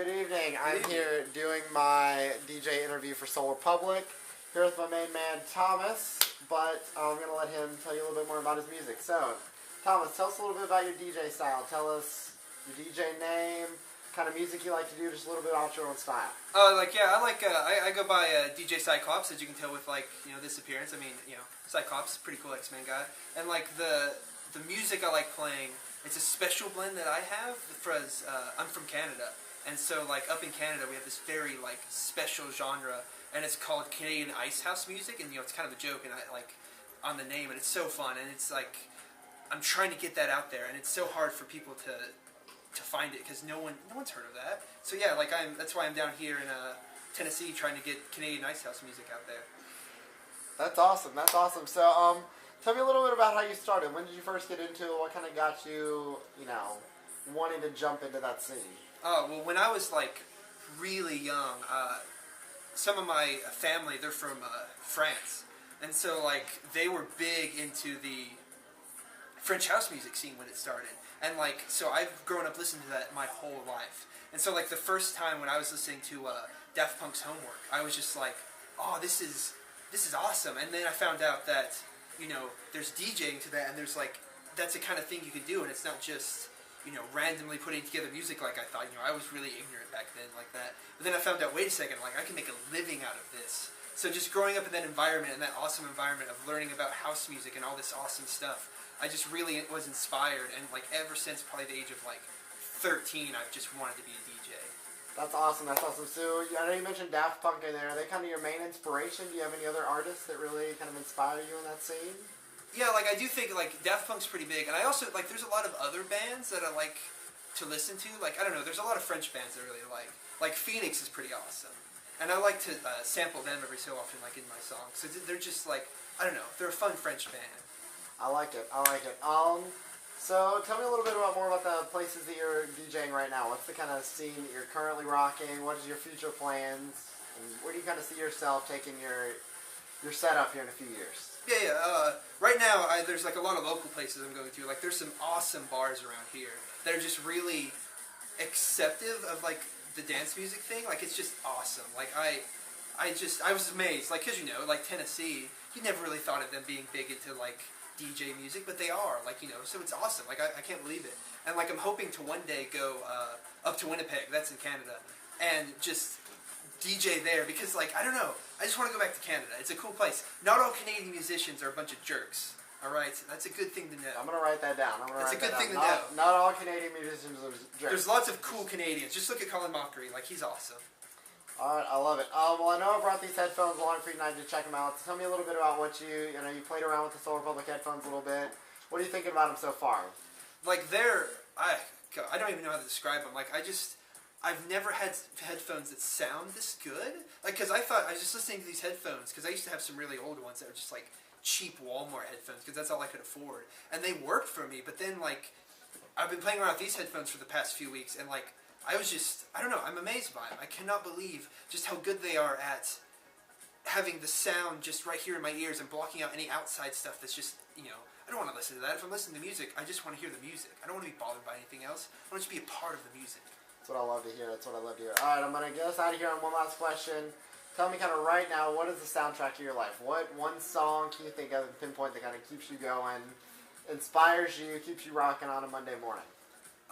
good evening. I'm here doing my DJ interview for Soul Republic. Here with my main man, Thomas, but I'm going to let him tell you a little bit more about his music. So, Thomas, tell us a little bit about your DJ style. Tell us your DJ name, kind of music you like to do, just a little bit about your own style. I go by DJ Cyclops, as you can tell with this appearance. I mean, Cyclops, pretty cool X-Men guy, and the music I like playing. It's a special blend that I have because I'm from Canada, and so up in Canada we have this very special genre, and it's called Canadian Ice House music, and it's kind of a joke, and I on the name, and it's so fun, and it's I'm trying to get that out there, and it's so hard for people to find it because no one's heard of that. So yeah, that's why I'm down here in Tennessee trying to get Canadian Ice House music out there. That's awesome. That's awesome. So tell me a little bit about how you started. When did you first get into it? What kind of got you, wanting to jump into that scene? Well, when I was really young, some of my family, they're from France, and so they were big into the French house music scene when it started, and so I've grown up listening to that my whole life. And so the first time when I was listening to Daft Punk's Homework, I was just oh, this is awesome. And then I found out that there's DJing to that, and there's that's the kind of thing you can do, and it's not just randomly putting together music like I thought. I was really ignorant back then like that. But then I found out, wait a second, I can make a living out of this. So just growing up in that environment, in that awesome environment of learning about house music and all this awesome stuff, I just really was inspired, and ever since probably the age of 13, I've just wanted to be a DJ. That's awesome. That's awesome. So I know you mentioned Daft Punk in there. Are they kind of your main inspiration? Do you have any other artists that really kind of inspire you in that scene? Yeah, I do think Daft Punk's pretty big, and I also there's a lot of other bands that I like to listen to. I don't know, there's a lot of French bands that I really like. Phoenix is pretty awesome, and I like to sample them every so often, in my songs. So they're just I don't know, they're a fun French band. I like it. I like it. So tell me a little bit more about the places that you're DJing right now. What's the kind of scene that you're currently rocking? What is your future plans? And where do you kind of see yourself taking your setup here in a few years? Yeah. Right now, there's a lot of local places I'm going to. There's some awesome bars around here that are just really acceptive of the dance music thing. It's just awesome. I was amazed. Because Tennessee, you never really thought of them being big into DJ music, but they are, so it's awesome. I can't believe it. And I'm hoping to one day go up to Winnipeg, that's in Canada, and just DJ there, because I don't know, I just want to go back to Canada. It's a cool place. Not all Canadian musicians are a bunch of jerks. Alright, so that's a good thing to know. I'm going to write that down. That's a good thing to know. Not all Canadian musicians are jerks. There's lots of cool Canadians. Just look at Colin Mockery, he's awesome. Alright, I love it. Well, I know I brought these headphones along for you tonight to check them out. Tell me a little bit about what you played around with the Soul Republic headphones a little bit. What are you thinking about them so far? I don't even know how to describe them. I've never had headphones that sound this good. Because I thought, I was just listening to these headphones, because I used to have some really old ones that were just cheap Walmart headphones, because that's all I could afford. And they worked for me, but then I've been playing around with these headphones for the past few weeks, and I was just, I don't know, I'm amazed by them. I cannot believe just how good they are at having the sound just right here in my ears and blocking out any outside stuff that's just, I don't want to listen to that. If I'm listening to music, I just want to hear the music. I don't want to be bothered by anything else. I want to just be a part of the music. That's what I love to hear. That's what I love to hear. Alright, I'm going to get us out of here on one last question. Tell me kind of right now, what is the soundtrack of your life? What one song can you think of and pinpoint that kind of keeps you going, inspires you, keeps you rocking on a Monday morning?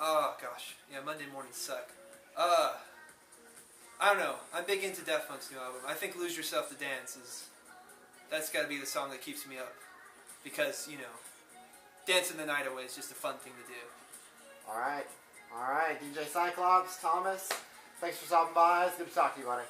Oh, gosh. Yeah, Monday mornings suck. I don't know. I'm big into Daft Punk's new album. I think Lose Yourself to Dance that's got to be the song that keeps me up. Because, dancing the night away is just a fun thing to do. Alright. DJ Cyclops, Thomas, thanks for stopping by. It's good to talk to you, buddy.